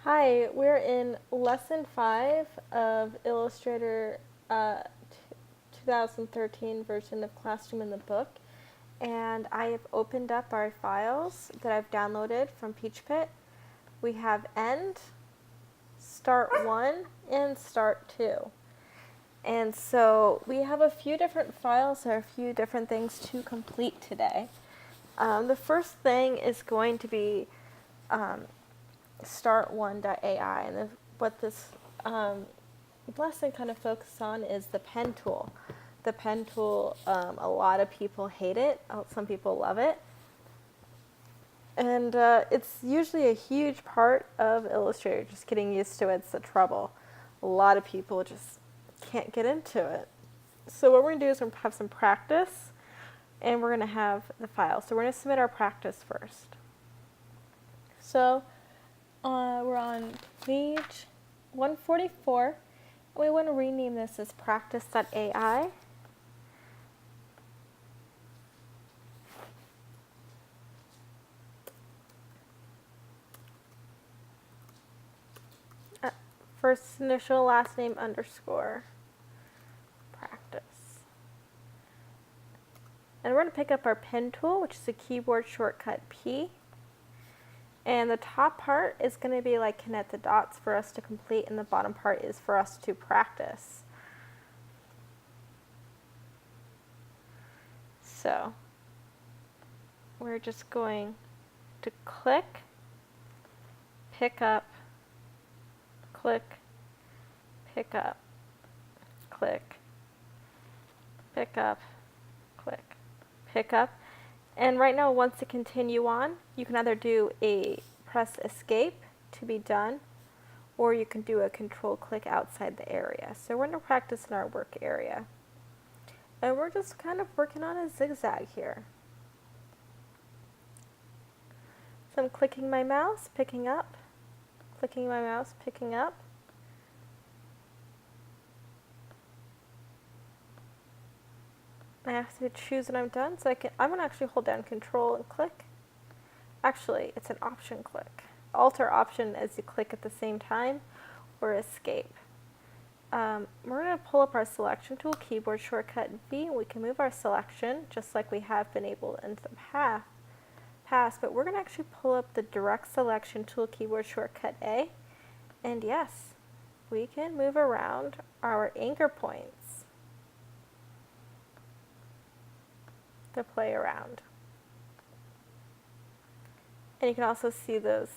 Hi, we're in lesson 5 of Illustrator 2013 version of Classroom in the Book. And I have opened up our files that I've downloaded from PeachPit. We have End, Start 1, and Start 2. And so we have a few different files or a few different things to complete today. The first thing is going to be start1.ai, and what this lesson kind of focuses on is the pen tool. The pen tool, a lot of people hate it, some people love it, and it's usually a huge part of Illustrator. Just getting used to it's the trouble. A lot of people just can't get into it. So what we're going to do is we're going to have some practice, and we're going to have the file. So we're going to submit our practice first. So we're on page 144, and we want to rename this as practice.ai. First initial, last name, underscore, practice. And we're going to pick up our pen tool, which is a keyboard shortcut P. And the top part is going to be like connect the dots for us to complete, and the bottom part is for us to practice. So we're just going to click, pick up, click, pick up, click, pick up, click, pick up. And right now, once to continue on, you can either do a press escape to be done, or you can do a control click outside the area. So we're going to practice in our work area. And we're just kind of working on a zigzag here. So I'm clicking my mouse, picking up, clicking my mouse, picking up. I have to choose when I'm done, so I'm going to actually hold down Control and click. Actually, it's an Option click. Alt or Option as you click at the same time, or Escape. We're going to pull up our selection tool, keyboard shortcut V, and we can move our selection just like we have been able in the past, but we're going to actually pull up the direct selection tool, keyboard shortcut A, and yes, we can move around our anchor points to play around. And you can also see those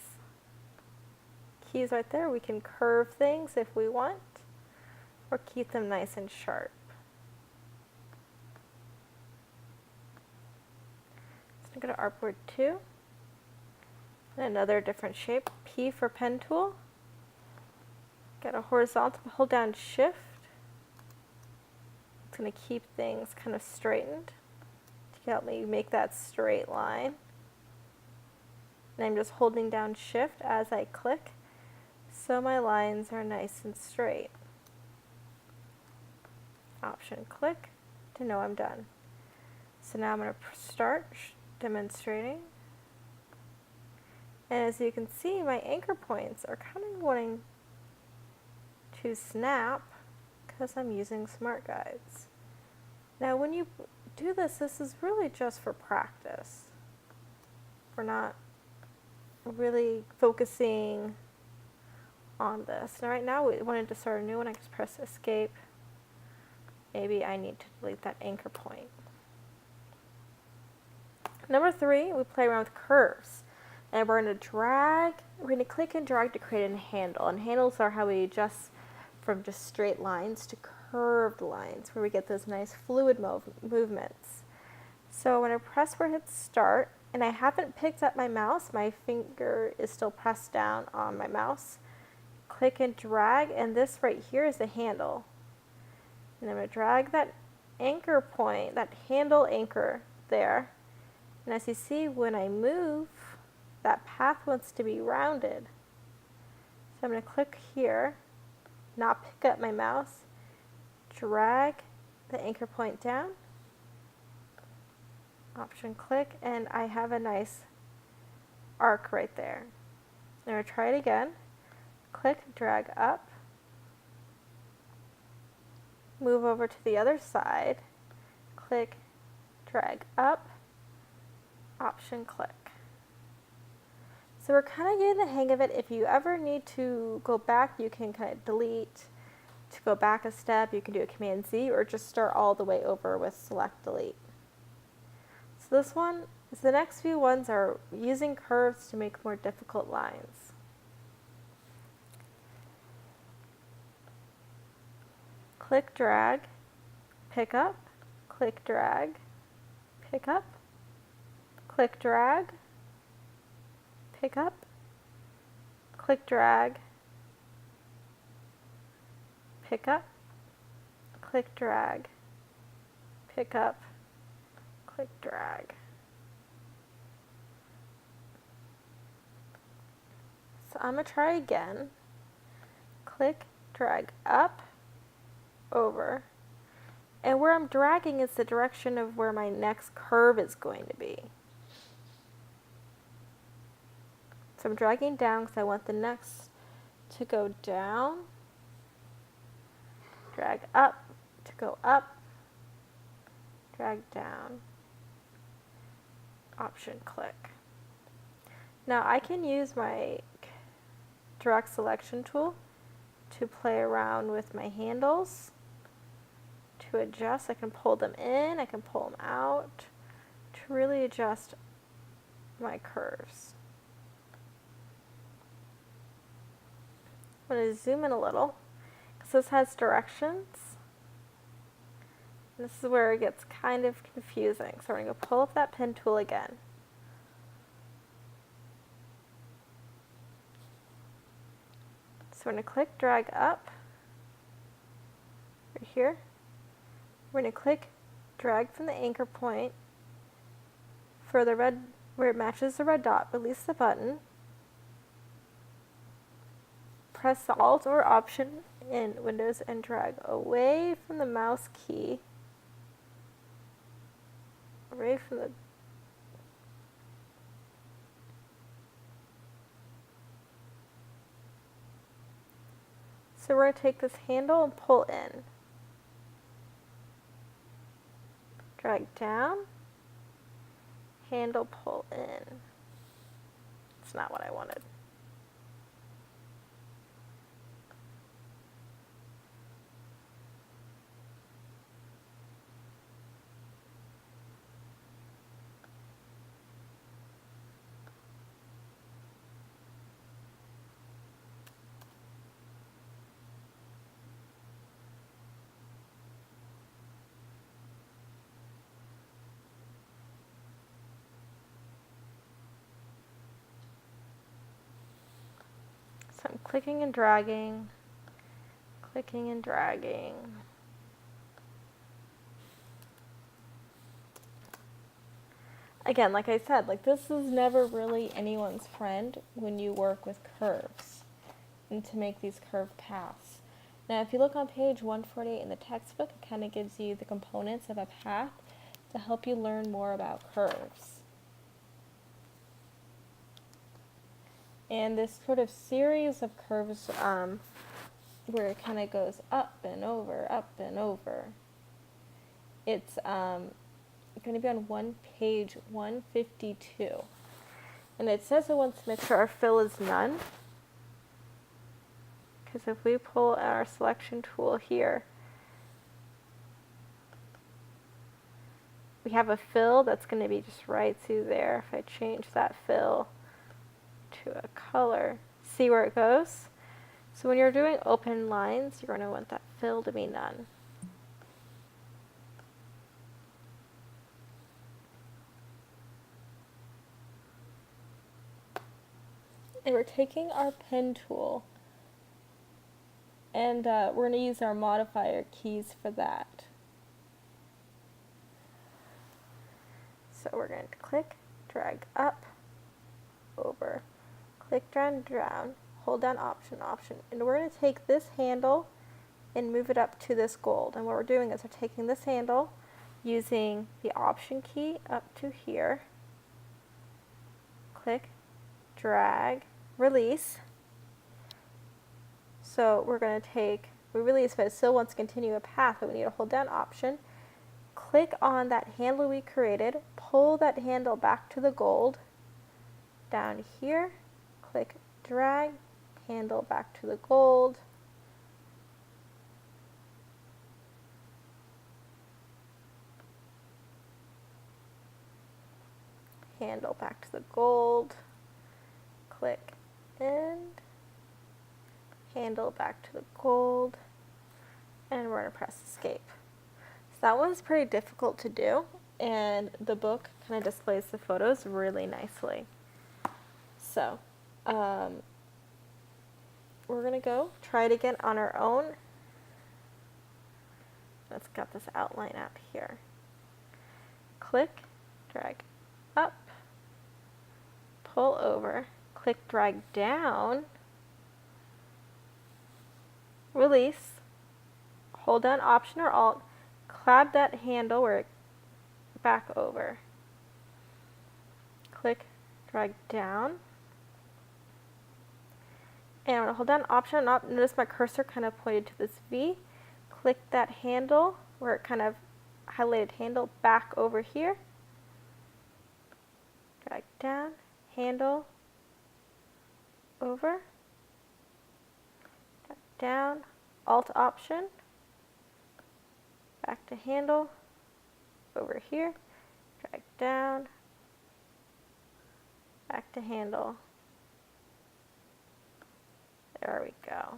keys right there. We can curve things if we want, or keep them nice and sharp. So go to Artboard 2, and another different shape, P for pen tool. Get a horizontal, hold down Shift. It's going to keep things kind of straightened to help me make that straight line. And I'm just holding down Shift as I click, so my lines are nice and straight. Option click to know I'm done. So now I'm going to start demonstrating. And as you can see, my anchor points are kind of wanting to snap because I'm using Smart Guides. Now when you do this, this is really just for practice. We're not really focusing on this. Now right now we wanted to start a new one. I just press Escape. Maybe I need to delete that anchor point. Number 3, we play around with curves. And we're going to click and drag to create a handle. And handles are how we adjust from just straight lines to curved lines, where we get those nice fluid movements. So when I press where it hits start, and I haven't picked up my mouse, my finger is still pressed down on my mouse, click and drag, and this right here is the handle. And I'm going to drag that anchor point, that handle anchor there. And as you see, when I move, that path wants to be rounded. So I'm going to click here, not pick up my mouse, drag the anchor point down, Option click, and I have a nice arc right there. I'm going to try it again. click, drag up, move over to the other side, click, drag up, option click. So we're kind of getting the hang of it. If you ever need to go back, you can kind of delete. To go back a step, you can do a Command Z or just start all the way over with select delete. So the next few ones are using curves to make more difficult lines. Click, drag, pick up, click, drag, pick up, click, drag, pick up, click, drag, pick up, click, drag, pick up, click, drag. So I'm going to try again. Click, drag up, over. And where I'm dragging is the direction of where my next curve is going to be. So I'm dragging down because I want the next to go down. Drag up to go up. Drag down. Option click. Now I can use my direct selection tool to play around with my handles. To adjust, I can pull them in, I can pull them out to really adjust my curves. I'm going to zoom in a little because this has directions. And this is where it gets kind of confusing. So we're going to pull up that pen tool again. So we're going to click drag up right here. We're going to click drag from the anchor point for the red, where it matches the red dot, release the button. Press the Alt or Option in Windows and drag away from the mouse key, away from the So we're going to take this handle and pull in. Drag down, handle, pull in. It's not what I wanted. So I'm clicking and dragging, clicking and dragging. Again, like I said, this is never really anyone's friend when you work with curves and to make these curved paths. Now, if you look on page 148 in the textbook, it kind of gives you the components of a path to help you learn more about curves. And this sort of series of curves where it kind of goes up and over, it's going to be on page 152. And it says it wants to make sure our fill is none. Because if we pull our selection tool here, we have a fill that's going to be just right through there. If I change that fill to a color, see where it goes? So when you're doing open lines, you're going to want that fill to be none. And we're taking our pen tool and we're going to use our modifier keys for that. So we're going to click, drag up, over, click, drag down, hold down Option, and we're going to take this handle and move it up to this gold. And what we're doing is we're taking this handle using the Option key up to here, click, drag, release, So we're going to we release, but it still wants to continue a path, but we need to hold down Option. Click on that handle we created, pull that handle back to the gold, down here, click drag, handle back to the gold, handle back to the gold, click end, handle back to the gold, and we're going to press escape. So that one's pretty difficult to do, and the book kind of displays the photos really nicely. So we're going to go try it again on our own. Let's get this outline out here. Click, drag up, pull over, click, drag down, release, hold down Option or Alt, grab that handle where it back over. Click, drag down. And I'm going to hold down Option and Alt. Notice my cursor kind of pointed to this V. Click that handle where it kind of highlighted handle back over here. Drag down, handle, over, drag down, Alt Option, back to handle, over here, drag down, back to handle. There we go.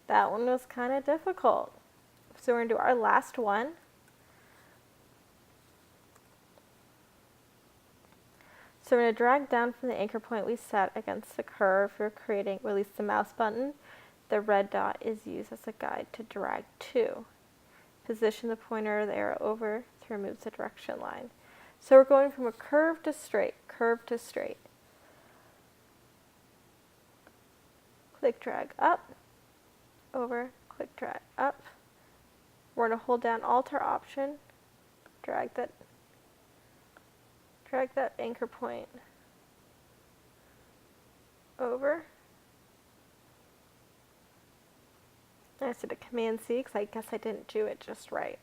That one was kind of difficult. So we're going to do our last one. So we're going to drag down from the anchor point we set against the curve we're creating, release the mouse button. The red dot is used as a guide to drag to. Position the pointer of the arrow over to remove the direction line. So we're going from a curve to straight, curve to straight. Click, drag up, over, click, drag up. We're going to hold down Alt or Option, drag that anchor point over. I did a Command C because I guess I didn't do it just right.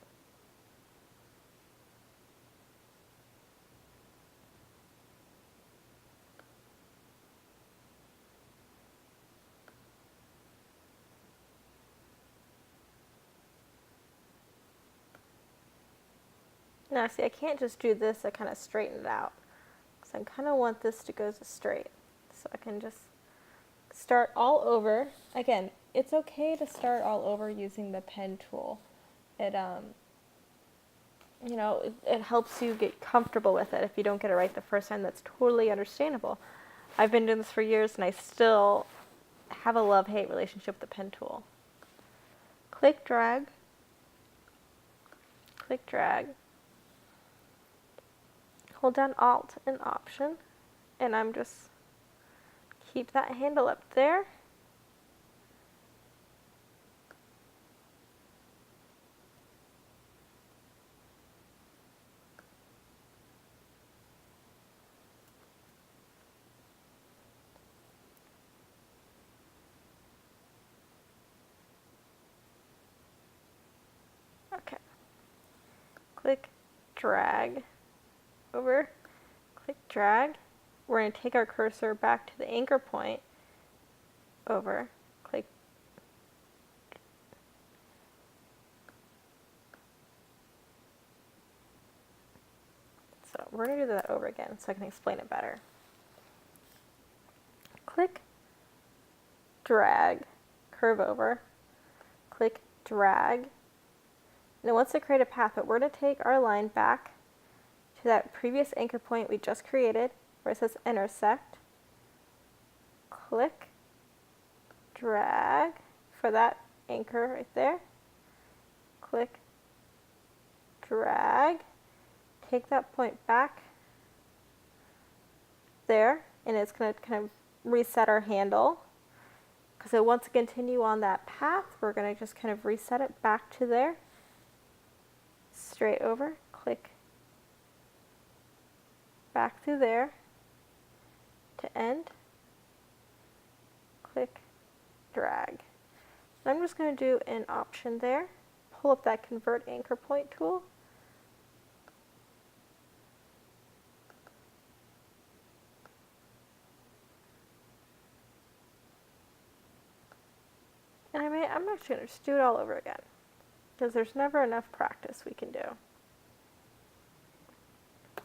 Now see, I can't just do this, I kind of straighten it out. Because I kind of want this to go straight. So I can just start all over. Again, it's okay to start all over using the pen tool. It it helps you get comfortable with it. If you don't get it right the first time, that's totally understandable. I've been doing this for years and I still have a love-hate relationship with the pen tool. Click, drag, hold down Alt and Option, and I'm just keep that handle up there. Okay. Click, drag, over, click, drag. We're going to take our cursor back to the anchor point, over, click, so we're going to do that over again so I can explain it better. Click, drag, curve over, click, drag. Now once it create a path, but we're going to take our line back to that previous anchor point we just created where it says intersect. Click, drag for that anchor right there. Click, drag, take that point back there, and it's going to kind of reset our handle. Because it wants to continue on that path, we're going to just kind of reset it back to there. Straight over, click back through there to end, click, drag. I'm just going to do an option there, pull up that convert anchor point tool. And I'm actually going to just do it all over again, because there's never enough practice we can do.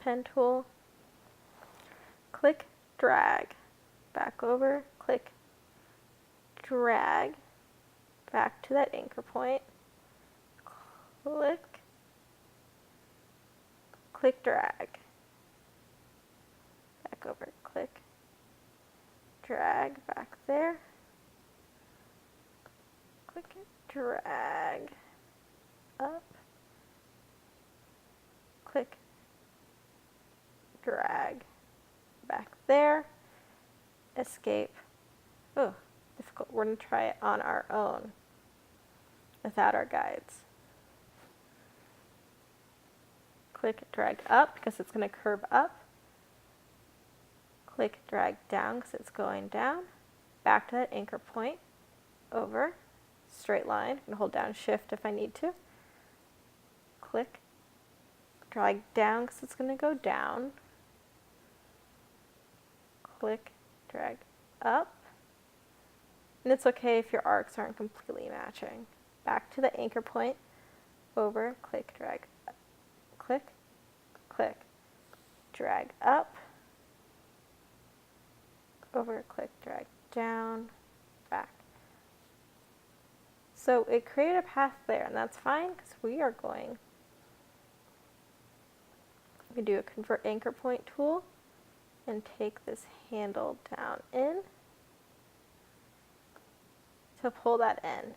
Pen tool, click, drag, back over, click, drag, back to that anchor point, click, click, drag, back over, click, drag, back there, click, drag, up, click, drag, back there, escape. Oh, difficult. We're going to try it on our own without our guides. Click, drag up because it's going to curve up. Click, drag down because it's going down. Back to that anchor point. Over. Straight line. I'm going to hold down Shift if I need to. Click, drag down because it's going to go down. Click, drag up. And it's okay if your arcs aren't completely matching. Back to the anchor point. Over. Click, drag up. Click, click, drag up, over, click, drag down, back. So it created a path there, and that's fine because we are going to do a convert anchor point tool and take this handle down in to pull that in.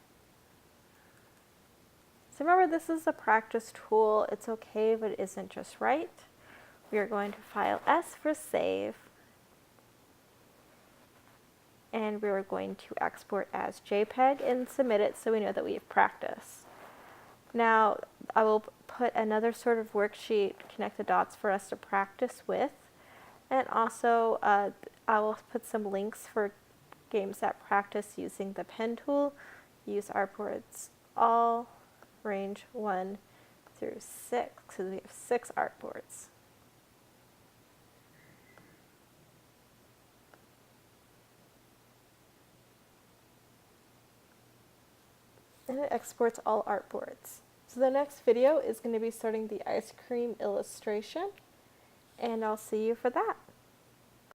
So remember, this is a practice tool. It's okay if it isn't just right. We are going to file S for save. And we are going to export as JPEG and submit it so we know that we have practiced. Now, I will put another sort of worksheet, connect the dots for us to practice with. And also, I will put some links for games that practice using the pen tool. Use artboards all. Range 1 through 6, because we have 6 artboards. And it exports all artboards. So the next video is going to be starting the ice cream illustration, and I'll see you for that.